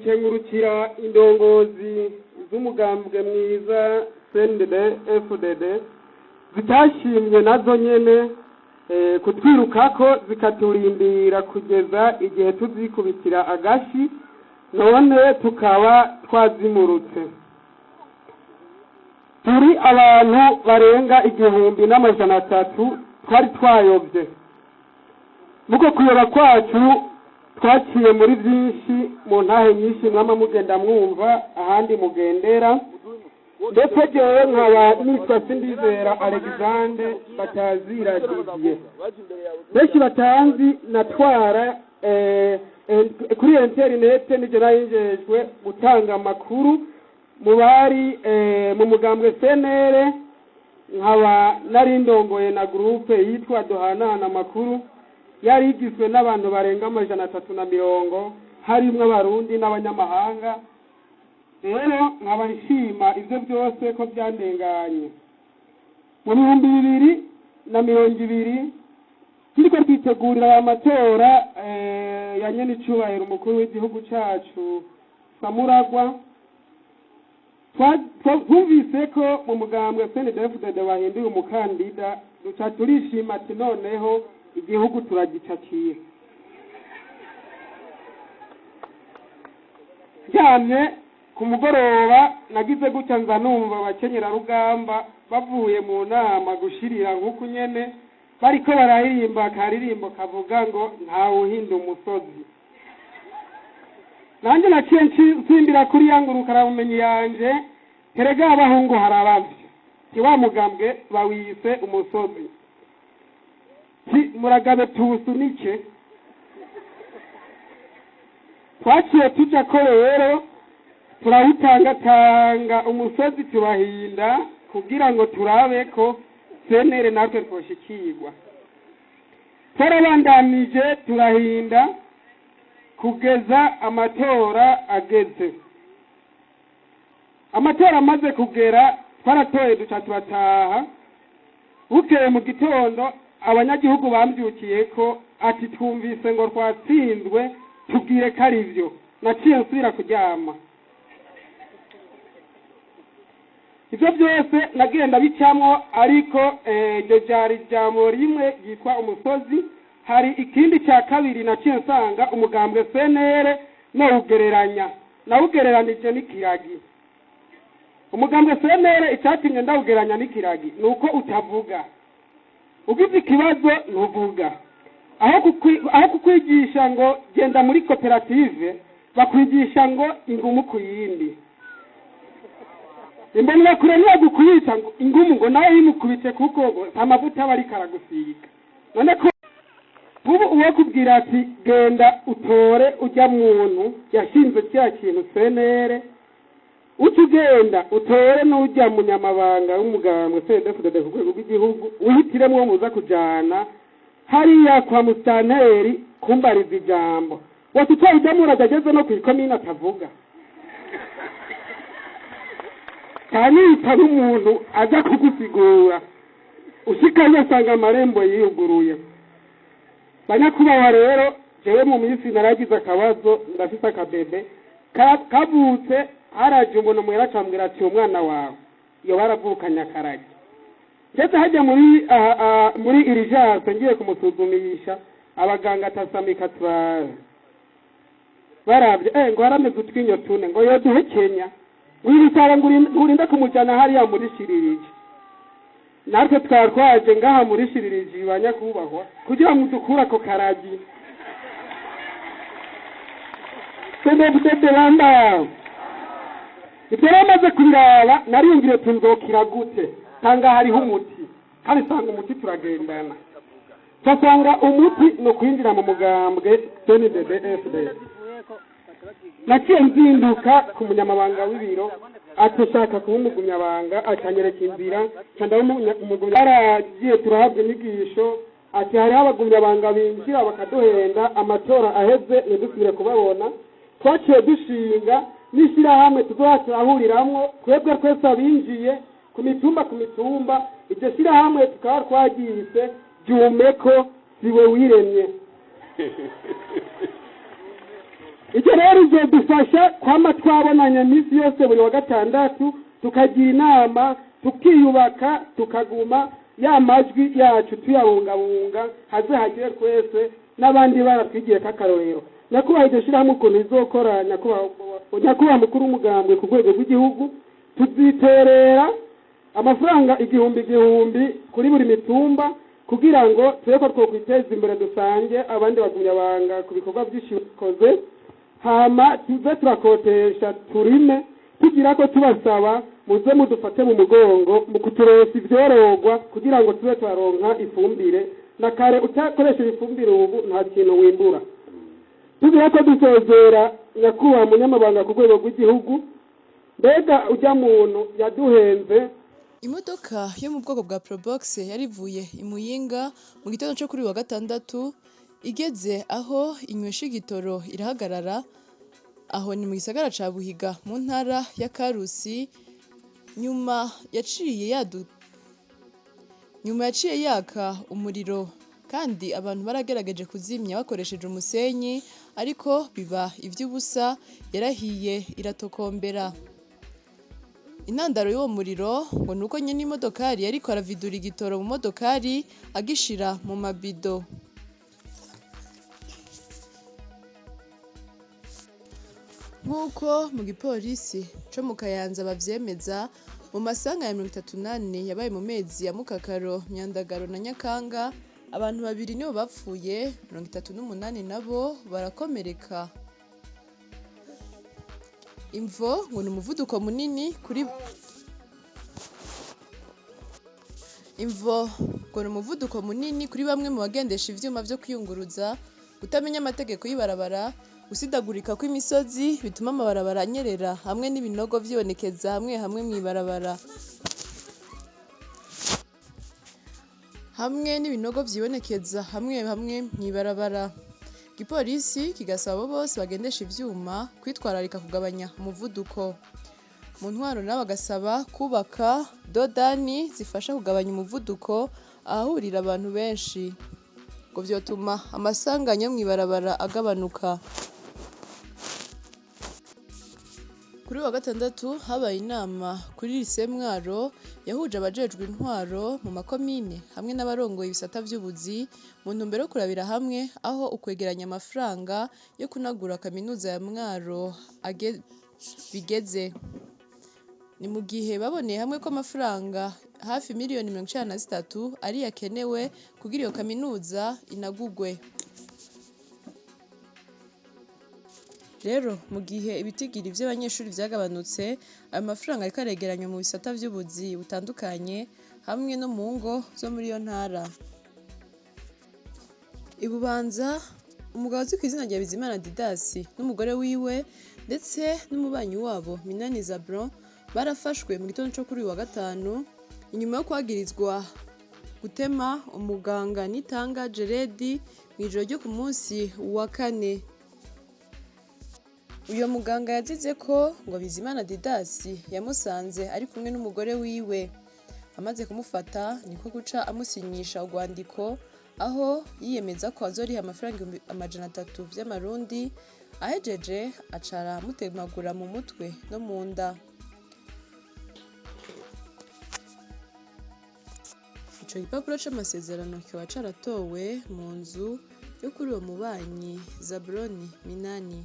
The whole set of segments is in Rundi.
gukengurukira indongozi z'umugambwe mwiza CNDD FDD zitashimye nazo nyene kutwirukako zikaturindira kugeza igihe tuzikubitira agashi none tukaba twazimurutse. Turi abantu barenga 1,300 twari twayobye. Muko kuyoba kwacu twaciye muri byinshi mu ntahe nyinshi mwama mugenda mwumva ahandi mugendera. Ndetse jewe nkaba nitwa Sindizera Alexander bataziragiye. Benshi batanzi natwara kuri internet nije nayinjejwe gutanga amakuru mu bari mu mugambwe CNL, nkaba nari ndongoye na groupe yitwa Duhanana Amakuru yari igizwe n'abantu barenga 350 harimwo abarundi n'abanyamahanga. Rero nkaba nshima ivyo byose ko byandenganye. Mu 2020 kiriko twitegurira amatora ya nyene icubahiro umukuru w'igihugu cacu Samuragwa. Twumvise ko mu mugambwe CNDD-FDD bahinduye umukandida, duca turishima ati noneho igihugu turagicakiye. Jamye ku mugoroba nagize gutya nza numva abakenyera rugamba bavuye mu nama gushirira nk'uko nyene bariko barahirimba karirimbo kavuga ngo ntawe uhinda umusozi. Nanje naciye nsimbira kuri yanguruka rabumenyi yanje terega abahungu harabavye kiwa mugambwe bawise umusozi muragabe tusunike. Twaciye tuja ko rero turawutangatanga umusozi tubahinda kugira ngo turabe ko CNL natwe twoshikirwa. Twarabandanije turahinda kugeza amatora ageze. Amatora amaze kugera twaratoye duca turataha. Bukeye mu gitondo abanyagihugu bambyukiye ko ati twumvise ngo twatsinzwe tubwire ko ari byo. Naciye nsubira kuryama. Ivyo byose nagenda bicamwo, ariko iryo jari jambo rimwe yitwa umusozi. Hari ikindi cya kabiri naciye nsanga umugambwe CNL no ugereranya nawugereranije n'ikiragi. Umugambwe CNL icyatinye ndawugereranya n'ikiragi nuko utavuga. Ugize ikibazo ntuvuga. Aho kukwigisha ngo genda muri koperative bakwigisha ngo ingumu ku yindi. Imbonera kure niyo gukwita ngo ingumu ngo nawe yimukubite kuko ngo amavuta bari karagusiga. None ko ubu uwo kubwira ati genda utore ujya muntu yashinze cya kintu CNL, utugenda utore n'ujya munyamabanga w'umugambwe CNDD-FDD ku rwego rw'igihugu uhitiremwo muza kujana hariya kwa mustanteri kumbariza ijambo. Watutoye idamura dageze no kwikomina atavuga. Kanita n'umuntu aza kugusigura ushikaye asanga amarembo yiyuguruye. Banyakubaho rero jewe mu minsi naragize akabazo ndafite akabebe kavutse haraje umuntu mwera cambwira ati umwana wawe iyo baravukanya karage. Ndetse hajya muri irijase ngiye kumusuzumisha abaganga atasamika baravye ngo harameze utwinyo tune ngo yo duhekenya wirisara ngurinda kumujana hariya muri shiririje. Natwe twarwaje ngaha muri shiririje banyakubahwa kugira ngo dukura ko karagi. Bamba iperamaze kubiraba nariyumvire tunzokira gute tanga hariho umuti kandi sanga umuti turagendana. Twasanga umuti no kwinjira mu mugambwe CNDD-FDD. Naciye nzinduka ku munyamabanga w'ibiro atushaka kumugumyabanga acanyereka inzira cyanda umugumya aragiye turahabwa inyigisho ati hari abagumyabanga binjira bakaduhenda amatora aheze ntidusubire kubabona. Twaciye dushinga n'ishyira hamwe tuzahuriramwo twebwe twese abinjiye ku mitumba iryo shyira hamwe tukaba twagise Jumeko siwe wiremye. ibyo rero bizodufasha kwama twabonanya minsi yose buri wa gatandatu tukagira inama tukiyubaka tukaguma ya majwi yacu tuyabungabunga haze hagire twese n'abandi baratwigiye k'akarorero. Nyakubahwa iryo shyirahamwe ukuntu izokora, nyakubahwa mukuru w'umugambwe ku rwego rw'igihugu, tuziterera amafaranga igihumbi kuri buri mitumba kugira ngo tureko twokwiteza imbere dusange abandi bagumyabanga ku bikorwa byinshi bikoze, hama tuze turakotesha turime tugira ko tubasaba muze mudufate mu mugongo mu kuturonsa ivyorogwa kugira ngo tube twaronka ifumbire, na kare utakoresha ifumbire ubu nta kintu wimbura. Tugira ko dusozera nyakubahwa munyamabanga ku rwego rw'igihugu, mbega ujya muntu yaduhenze. Imodoka yo mu bwoko bwa Probox yarivuye i Muyinga mu gitondo cyo kuri wa gatandatu, igeze aho inywesha igitoro irahagarara, aho ni mu gisagara ca Buhiga mu ntara ya Karusi. Nyuma yaciye yaka umuriro, kandi abantu baragerageje kuzimya bakoresheje umusenyi, ariko biba ivy'ubusa, yarahiye iratokombera. Intandaro y'uwo muriro ngo nuko nyene imodokari yariko aravidura igitoro mu modokari agishira mu mabido. Nk'uko mu gipolisi co mu Kayanza bavyemeza, mu masanga ya 38 yabaye mu mezi ya Mukakaro, Myandagaro na Nyakanga, abantu 2 nibo bapfuye, 38 nabo barakomereka. Imvo ngo ni umuvuduko munini kuri bamwe mu bagendesha ivyuma vyo kwiyunguruza, kutamenya amategeko y'ibarabara, gusidagurika kw'imisozi bituma amabarabara anyerera, hamwe n'ibinogo vyibonekeza hamwe mw'ibarabara. Igipolisi kigasaba bose bagendesha ivyuma kwitwararika kugabanya umuvuduko. Mu ntwaro nabo bagasaba kubaka dodani zifasha kugabanya umuvuduko ahahurira abantu benshi, ngo vyotuma amasanganya mw'ibarabara agabanuka. Kuri wa gatandatu habaye inama kuri lycée Mwaro yahuje abajejwe intwaro mu makomine hamwe n'abarongoye ibisata vy'ubuzi mu ntumbero yo kurabira hamwe aho ukwegeranya amafaranga yo kunagura kaminuza ya Mwaro bigeze. Ni mu gihe baboneye hamwe ko amafaranga hafi miliyoni 93 ari yakenewe kugira iyo kaminuza inagugwe. Rero mu gihe ibitigiri vy'abanyeshuri vyagabanutse, ayo mafaranga ariko aregeranywa mu bisata vy'ubuzi butandukanye hamwe no mu ngo zo muri iyo ntara. Ibubanza, umugabo uzwi kw'izina rya Bizimana Didasi n'umugore wiwe ndetse n'umubanyi wabo Minani Zabron barafashwe mu gitondo cyo kuri wa gatanu inyuma yo kwagirizwa gutema umuganga Nitanga Jeredi mw'ijoro ryo ku munsi wa kane. Uyo muganga yazize ko ngo Bizimana Didasi yamusanze ari kumwe n'umugore wiwe. Amaze kumufata niko guca amusinyisha urwandiko aho yiyemeza ko azoriha amafaranga 300 vy'amarundi, ahejeje acara amutemagura mu mutwe no mu nda. Ico gipapuro c'amasezerano kiba caratowe mu nzu yo kuri uwo mubanyi Zabroni Minani,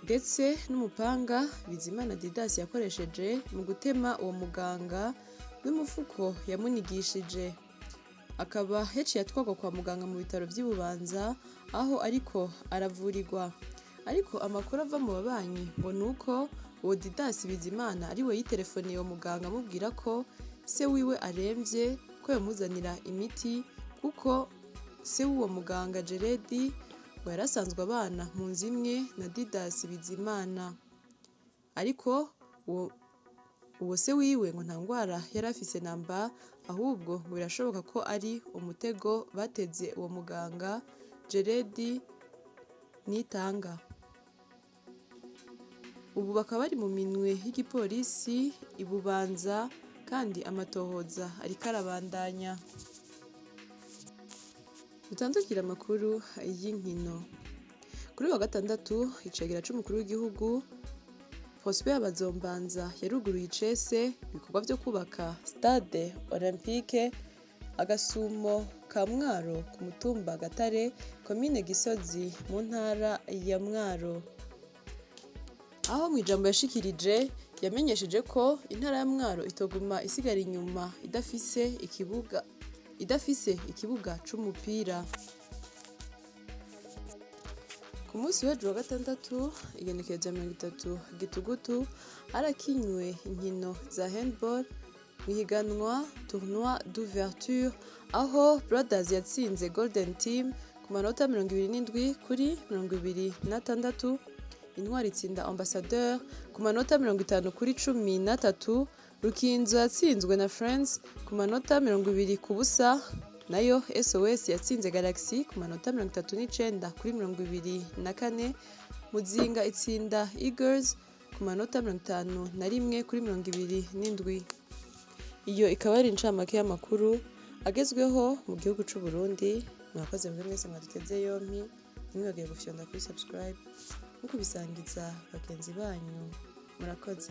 ndetse n'umupanga Bizimana Didasi yakoresheje mu gutema uwo muganga n'umufuko yamunigishije. Akaba yaciye atwagwa kwa muganga mu bitaro vy'Ibubanza aho ariko aravurirwa. Ariko amakuru ava mu babanyi ngo nuko uwo Didasi Bizimana ariwe yitelefoniye uwo muganga amubwira ko se wiwe aremvye, ko yamuzanira imiti, kuko se w'uwo muganga Jeredi yarasanzwe abana mu nzu imwe na Didasi Bizimana. Ariko uwo se wiwe ngo nta ngwara yari afise namba, ahubwo ngo birashoboka ko ari umutego bateze uwo muganga Jeredi Nitanga. Ubu bakaba bari mu minwe y'igipolisi Ibubanza, kandi amatohoza ariko arabandanya. Dutandukira amakuru y'inkino. Kuri wa gatandatu icegera c'umukuru w'igihugu Prosper Bazombanza yaruguruye icese ibikorwa vyo kubaka Stade Olympique Agasumo ka Mwaro ku mutumba Gatare, komine Gisozi mu ntara ya Mwaro. Aho mu ijambo yashikirije yamenyesheje ko intara ya Mwaro itoguma isigara inyuma idafise ikibuga c'umupira. Ku munsi w'ejo wa gatandatu igenekerezo ya 30 Gitugutu harakinywe inkino za handball mihiganwa tournoi d'ouverture aho Brothers yatsinze Golden Team ku manota 27 kuri 26, Intwari itsinda Ambassadeur ku manota 50 kuri 13, Rukinzo yatsinzwe na Friends ku manota 20 ku busa, nayo SOS yatsinze Galaxy ku manota 39 kuri 24, Muzinga itsinda Eagles ku manota 51 kuri 27. Iyo ikaba ari incamake y'amakuru agezweho mu gihugu c'u Burundi. Mwakoze mwese mwaduteze yompi, ntimwibagire gufyonda kuri subscribe no kubisangiza bagenzi banyu. Murakoze.